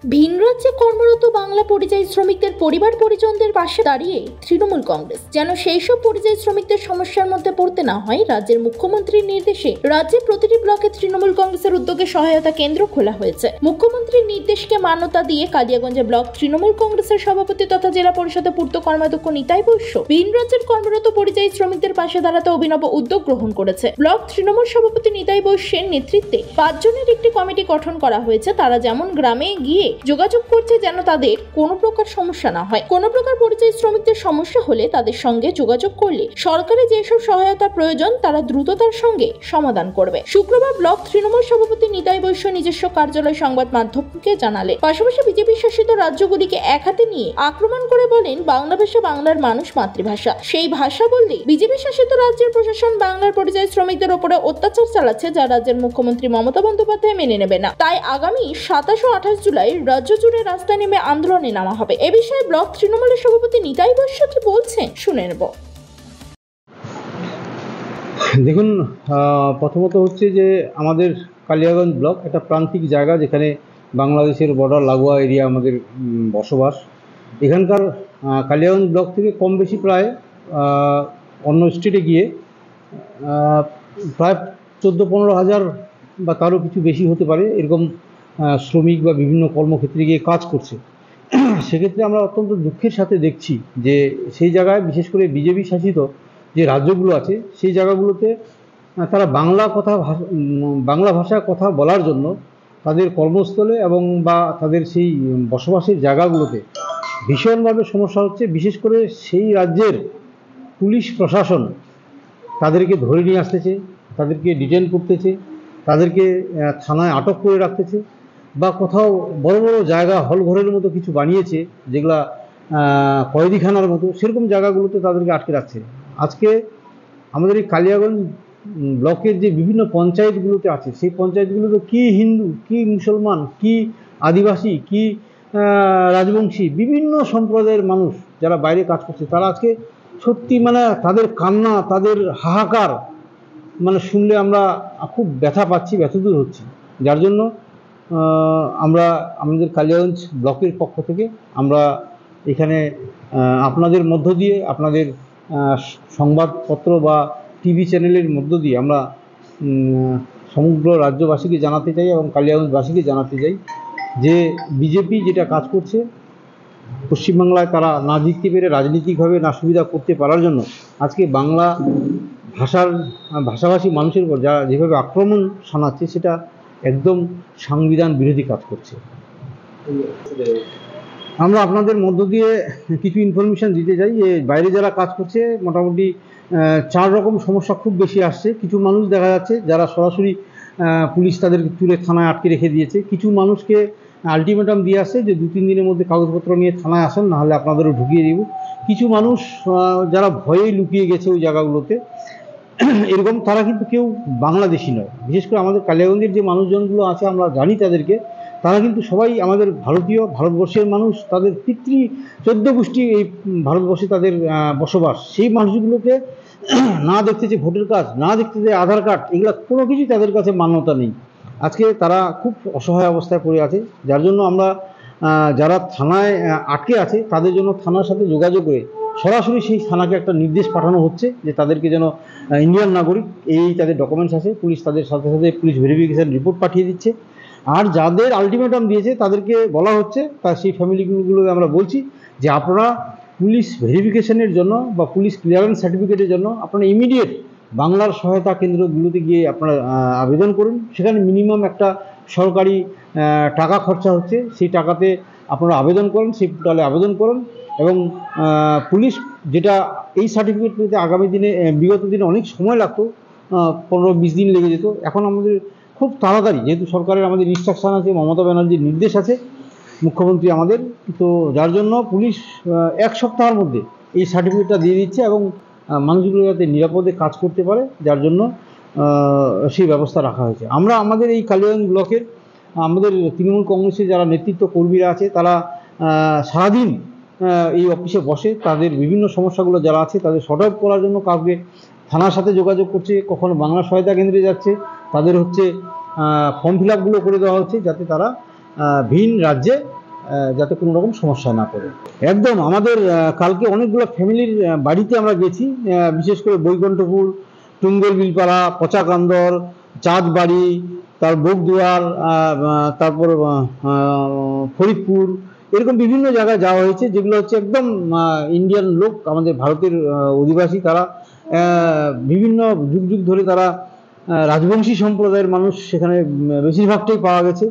ভিন রাজ্যে কর্মরত বাংলা পরিযায়ী শ্রমিকদের পরিবার পরিজনদের পাশে দাঁড়িয়ে তৃণমূল কংগ্রেস যেন সেই সব পরিযায়ী শ্রমিকদের সমস্যার মধ্যে পড়তে না হয়, রাজ্যের মুখ্যমন্ত্রীর নির্দেশে রাজ্যের প্রতিটি ব্লকে তৃণমূল কংগ্রেসের উদ্যোগে সহায়তা কেন্দ্র খোলা হয়েছে। মুখ্যমন্ত্রীর নির্দেশকে মান্যতা দিয়ে কালিয়াগঞ্জে ব্লক তৃণমূল কংগ্রেসের সভাপতি তথা জেলা পরিষদের পূর্ত কর্মাধ্যক্ষ নিতাই বৈশ্য ভিন রাজ্যের কর্মরত পরিযায়ী শ্রমিকদের পাশে দাঁড়াতে অভিনব উদ্যোগ গ্রহণ করেছে। ব্লক তৃণমূল সভাপতি নিতাই বৈশ্যের নেতৃত্বে 5 জনের একটি কমিটি গঠন করা হয়েছে। তারা যেমন গ্রামে গিয়ে যোগাযোগ করছে যেন তাদের কোনো প্রকার সমস্যা না হয়। কোনো প্রকার পরিযায়ী শ্রমিকদের সমস্যা হলে তাদের সঙ্গে যোগাযোগ করলে সরকারি যেসব সহায়তা প্রয়োজন তারা দ্রুততার সঙ্গে সমাধান করবে। শুক্রবার ব্লক তৃণমূল সভাপতি নিতাই বৈশ্য নিজস্ব কার্যালয় সংবাদ মাধ্যমকে জানালেন। পাশাপাশি বিজেপি শাসিত রাজ্যগুলিকে এক হাতে নিয়ে আক্রমণ করে বলেন, বাংলা ভাষা বাংলার মানুষ মাতৃভাষা। সেই ভাষা বললে বিজেপি শাসিত রাজ্যের প্রশাসন বাংলার পরিযায়ী শ্রমিকদের উপরে অত্যাচার চালাচ্ছে, যা রাজ্যের মুখ্যমন্ত্রী মমতা বন্দ্যোপাধ্যায় মেনে নেবে না। তাই আগামী 27 ও 28 জুলাই রাজ্য জুড়ে রাস্তায় নেমে আন্দোলনে নামা হবে। এ বিষয়ে ব্লক তৃণমূলের সভাপতি নিতাই বৈশ্য কি বলছেন শুনে নেব। দেখুন, প্রথমত হচ্ছে যে আমাদের কালিয়াগঞ্জ ব্লক একটা প্রান্তিক জায়গা, যেখানে বাংলাদেশের বর্ডার লাগোয়া এরিয়া আমাদের বসবাস। এখানকার কালিয়াগঞ্জ ব্লক থেকে কম বেশি প্রায় অন্য স্টেটে গিয়ে প্রায় 14-15 হাজার বা তারও কিছু বেশি হতে পারে এরকম শ্রমিক বা বিভিন্ন কর্মক্ষেত্রে গিয়ে কাজ করছে। সেক্ষেত্রে আমরা অত্যন্ত দুঃখের সাথে দেখছি যে সেই জায়গায় বিশেষ করে বিজেপি শাসিত যে রাজ্যগুলো আছে সেই জায়গাগুলোতে তারা বাংলা ভাষায় কথা বলার জন্য তাদের কর্মস্থলে এবং বা তাদের সেই বসবাসের জায়গাগুলোতে ভীষণভাবে সমস্যা হচ্ছে। বিশেষ করে সেই রাজ্যের পুলিশ প্রশাসন তাদেরকে ধরে নিয়ে আসতেছে, তাদেরকে ডিটেন করতেছে, তাদেরকে থানায় আটক করে রাখতেছে, বা কোথাও বড় বড় জায়গা হল ঘরের মতো কিছু বানিয়েছে যেগুলা কয়েদিখানার মতো, সেরকম জায়গাগুলোতে তাদেরকে আটকে রাখছে। আজকে আমাদের এই কালিয়াগঞ্জ ব্লকের যে বিভিন্ন পঞ্চায়েতগুলোতে আছে সেই পঞ্চায়েতগুলোতে কি হিন্দু, কি মুসলমান, কি আদিবাসী, কি রাজবংশী, বিভিন্ন সম্প্রদায়ের মানুষ যারা বাইরে কাজ করছে, তারা আজকে সত্যি মানে তাদের কান্না, তাদের হাহাকার মানে শুনলে আমরা খুব ব্যথা পাচ্ছি, ব্যথিত হচ্ছি। যার জন্য আমরা আমাদের কালিয়াগঞ্জ ব্লকের পক্ষ থেকে আমরা এখানে আপনাদের মধ্য দিয়ে, আপনাদের সংবাদপত্র বা টিভি চ্যানেলের মধ্য দিয়ে আমরা সমগ্র রাজ্যবাসীকে জানাতে চাই এবং কালিয়াগঞ্জবাসীকে জানাতে চাই যে বিজেপি যেটা কাজ করছে পশ্চিমবাংলায় তারা না জিততে পেরে রাজনৈতিকভাবে না সুবিধা করতে পারার জন্য আজকে বাংলা ভাষাভাষী মানুষের উপর যারা যেভাবে আক্রমণ শানাচ্ছে সেটা একদম সংবিধান বিরোধী কাজ করছে। আমরা আপনাদের মধ্য দিয়ে কিছু ইনফরমেশান দিতে চাই যে বাইরে যারা কাজ করছে মোটামুটি 4 রকম সমস্যা খুব বেশি আসছে। কিছু মানুষ দেখা যাচ্ছে যারা সরাসরি পুলিশ তাদেরকে তুলে থানায় আটকে রেখে দিয়েছে। কিছু মানুষকে আলটিমেটাম দিয়ে আসছে যে 2-3 দিনের মধ্যে কাগজপত্র নিয়ে থানায় আসেন, নাহলে আপনাদেরও ঢুকিয়ে দিব। কিছু মানুষ যারা ভয়েই লুকিয়ে গেছে ওই জায়গাগুলোতে এরকম, তারা কিন্তু কেউ বাংলাদেশি নয়। বিশেষ করে আমাদের কালিয়াগঞ্জের যে মানুষজনগুলো আছে আমরা জানি তাদেরকে, তারা কিন্তু সবাই আমাদের ভারতবর্ষের মানুষ। তাদের 14 গোষ্ঠী এই ভারতবর্ষে তাদের বসবাস। সেই মানুষগুলোকে না দেখতেছে ভোটার কার্ড, না দেখতেছে আধার কার্ড, এগুলো কোনো কিছুই তাদের কাছে মান্যতা নেই। আজকে তারা খুব অসহায় অবস্থায় পড়ে আছে। যার জন্য আমরা যারা থানায় আটকে আছে তাদের জন্য থানার সাথে যোগাযোগ করে সরাসরি সেই থানাকে একটা নির্দেশ পাঠানো হচ্ছে যে তাদেরকে যেন ইন্ডিয়ান নাগরিক এই তাদের ডকুমেন্টস আছে, পুলিশ তাদের সাথে সাথে পুলিশ ভেরিফিকেশান রিপোর্ট পাঠিয়ে দিচ্ছে। আর যাদের আলটিমেটাম দিয়েছে তাদেরকে বলা হচ্ছে, তার সেই ফ্যামিলিগুলোকে আমরা বলছি যে আপনারা পুলিশ ভেরিফিকেশনের জন্য বা পুলিশ ক্লিয়ারেন্স সার্টিফিকেটের জন্য আপনারা ইমিডিয়েট বাংলার সহায়তা কেন্দ্রগুলোতে গিয়ে আপনারা আবেদন করুন। সেখানে মিনিমাম একটা সরকারি টাকা খরচা হচ্ছে, সেই টাকাতে আপনারা আবেদন করেন, সেই পোর্টালে আবেদন করুন। এবং পুলিশ যেটা এই সার্টিফিকেট পেতে আগামী দিনে বিগত দিনে অনেক সময় লাগতো, 15-20 দিন লেগে যেত। এখন আমাদের খুব তাড়াতাড়ি, যেহেতু সরকারের আমাদের ইনস্ট্রাকশান আছে, মমতা ব্যানার্জির নির্দেশ আছে মুখ্যমন্ত্রী আমাদের, তো যার জন্য পুলিশ 1 সপ্তাহের মধ্যে এই সার্টিফিকেটটা দিয়ে দিচ্ছে এবং মানুষগুলো যাতে নিরাপদে কাজ করতে পারে যার জন্য সেই ব্যবস্থা রাখা হয়েছে। আমরা আমাদের এই কালিয়াগঞ্জ ব্লকের আমাদের তৃণমূল কংগ্রেসের যারা নেতৃত্ব কর্মীরা আছে তারা সারাদিন এই অফিসে বসে তাদের বিভিন্ন সমস্যাগুলো যারা আছে তাদের সর্ট আউট করার জন্য কাউকে থানার সাথে যোগাযোগ করছে, কখনো বাংলা সহায়তা কেন্দ্রে যাচ্ছে, তাদের হচ্ছে ফর্ম ফিল আপগুলো করে দেওয়া হচ্ছে যাতে তারা ভিন রাজ্যে যাতে কোনো রকম সমস্যা না পড়ে। একদম আমাদের কালকে অনেকগুলো ফ্যামিলির বাড়িতে আমরা গেছি, বিশেষ করে বৈকুণ্ঠপুর, টুঙ্গল বিলপাড়া, পচাকান্দর, চাঁদবাড়ি, তার বোগদুয়ার, তারপর ফরিদপুর, এরকম বিভিন্ন জায়গায় যাওয়া হয়েছে, যেগুলো হচ্ছে একদম ইন্ডিয়ান লোক, আমাদের ভারতের অধিবাসী। তারা বিভিন্ন যুগ যুগ ধরে তারা রাজবংশী সম্প্রদায়ের মানুষ সেখানে বেশিরভাগটাই পাওয়া গেছে।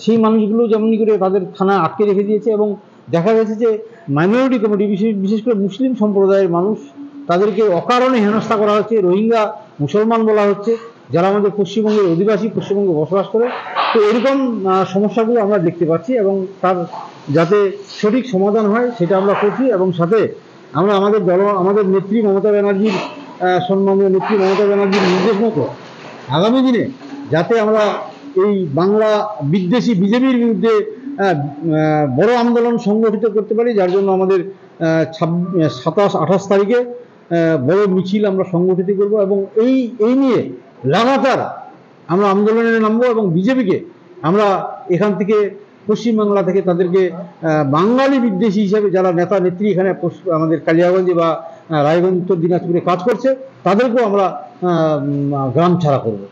সেই মানুষগুলো যেমনি করে তাদের থানা আটকে রেখে দিয়েছে, এবং দেখা গেছে যে মাইনরিটি কমিউনিটি বিশেষ করে মুসলিম সম্প্রদায়ের মানুষ, তাদেরকে অকারণে হেনস্থা করা হচ্ছে। রোহিঙ্গা মুসলমান বলা হচ্ছে, যারা আমাদের পশ্চিমবঙ্গের অধিবাসী, পশ্চিমবঙ্গে বসবাস করে। তো এরকম সমস্যাগুলো আমরা দেখতে পাচ্ছি, এবং তার যাতে সঠিক সমাধান হয় সেটা আমরা করছি। এবং সাথে আমরা আমাদের নেত্রী মমতা ব্যানার্জির সম্মানীয় নেত্রী মমতা ব্যানার্জির নির্দেশ মতো আগামী দিনে যাতে আমরা এই বাংলা বিদ্বেষী বিজেপির বিরুদ্ধে বড় আন্দোলন সংগঠিত করতে পারি, যার জন্য আমাদের 27-28 তারিখে বড় মিছিল আমরা সংগঠিত করব, এবং এই নিয়ে লাগাতার আমরা আন্দোলনে নামবো, এবং বিজেপিকে আমরা এখান থেকে পশ্চিমবাংলা থেকে তাদেরকে বাঙালি বিদ্বেষী হিসাবে যারা নেতা নেত্রী এখানে আমাদের কালিয়াগঞ্জে বা রায়গঞ্জ, উত্তর দিনাজপুরে কাজ করছে, তাদেরকেও আমরা গ্রাম ছাড়া করব।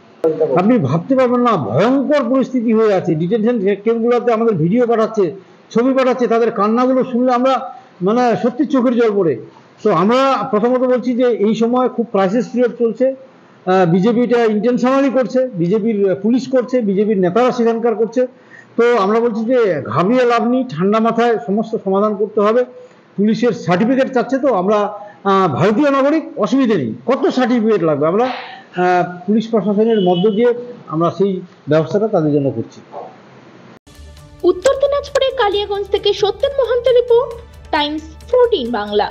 আপনি ভাবতে পারবেন না, ভয়ঙ্কর পরিস্থিতি হয়ে আছে। ডিটেনশন ক্যাম্পগুলোতে আমাদের ভিডিও পাঠাচ্ছে, ছবি পাঠাচ্ছে, তাদের কান্নাগুলো শুনলে আমরা মানে সত্যি চোখের জল পড়ে। তো আমরা প্রথমত বলছি যে এই সময় খুব ক্রাইসিস পিরিয়ড চলছে। বিজেপি এটা ইন্টেনশনালি করছে, বিজেপির পুলিশ করছে, বিজেপির নেতারা সেখানকার করছে। তো আমরা বলছি যে ঘাবড়িয়ে লাভ নেই, ঠান্ডা মাথায় সমস্ত সমাধান করতে হবে। পুলিশের সার্টিফিকেট চাচ্ছে, তো আমরা ভারতীয় নাগরিক, অসুবিধে নেই, কত সার্টিফিকেট লাগবে আমরা পুলিশ প্রশাসনের মধ্য দিয়ে আমরা সেই ব্যবস্থাটা তাদের জন্য করছি। উত্তর দিনাজপুরের কালিয়াগঞ্জ থেকে সত্যেন মহান্ত রিপোর্ট, টাইমস 14 বাংলা।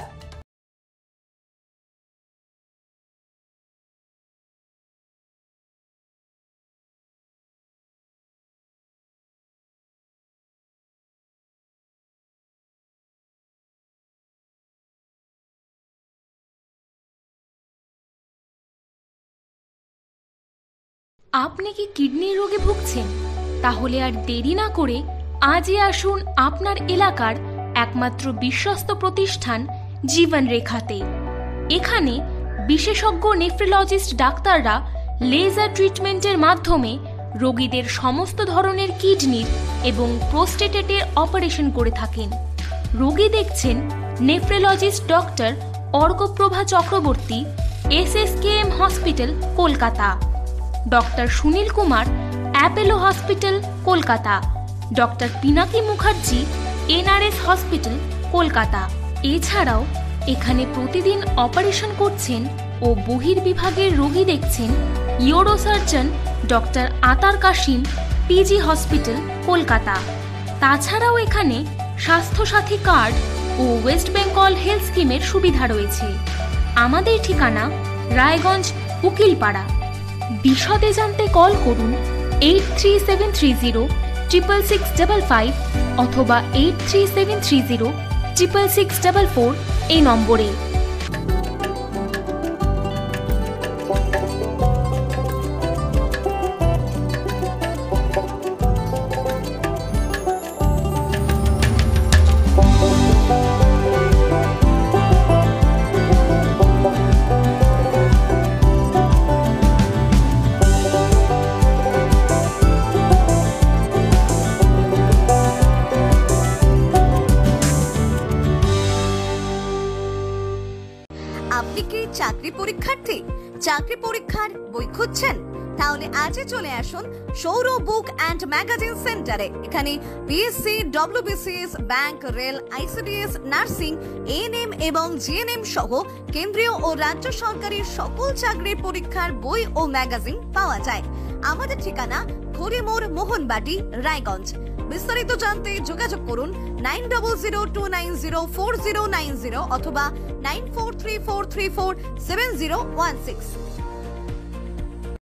আপনি কি কিডনির রোগে ভুগছেন? তাহলে আর দেরি না করে আজই আসুন আপনার এলাকার একমাত্র বিশ্বস্ত প্রতিষ্ঠান জীবন রেখাতে। এখানে বিশেষজ্ঞ নেফ্রোলজিস্ট ডাক্তাররা লেজার ট্রিটমেন্টের মাধ্যমে রোগীদের সমস্ত ধরনের কিডনির এবং প্রোস্টেটেটের অপারেশন করে থাকেন। রোগী দেখছেন nephrologist doctor Arkaprabha Chakraborty, SSKM hospital, Kolkata. Doctor Sunil Kumar, Apollo hospital, Kolkata. Doctor Pinaki Mukherjee, NRS hospital, Kolkata. এছাড়াও এখানে প্রতিদিন অপারেশন করছেন ও বহির্বিভাগের রোগী দেখছেন ইউরোসার্জন ডক্টর আতার কাশিম, PG হসপিটাল, কলকাতা। তাছাড়াও এখানে স্বাস্থ্যসাথী কার্ড ও ওয়েস্ট বেঙ্গল হেলথ স্কিমের সুবিধা রয়েছে। আমাদের ঠিকানা রায়গঞ্জ, উকিলপাড়া। বিশদে জানতে কল করুন 8373066655 অথবা 8373066644 এই নম্বরে। আপনি কি চাকরি পরীক্ষার্থী? চাকরি পরীক্ষার বই খুঁজছেন? তাহলে আজই চলে আসুন সৌর বুক অ্যান্ড ম্যাগাজিন সেন্টারে। এখানে BSc, WBCS, bank, rail, ICDS, nursing, ANM এবং GNM সহ কেন্দ্রীয় ও রাজ্য সরকারি সকল চাকরির পরীক্ষার বই ও ম্যাগাজিন পাওয়া যায়। আমাদের ঠিকানা খড়িমোড়, মোহনবাটি, রায়গঞ্জ। বিস্তারিত জানতে যোগাযোগ করুন 9002904090 অথবা 9434347016।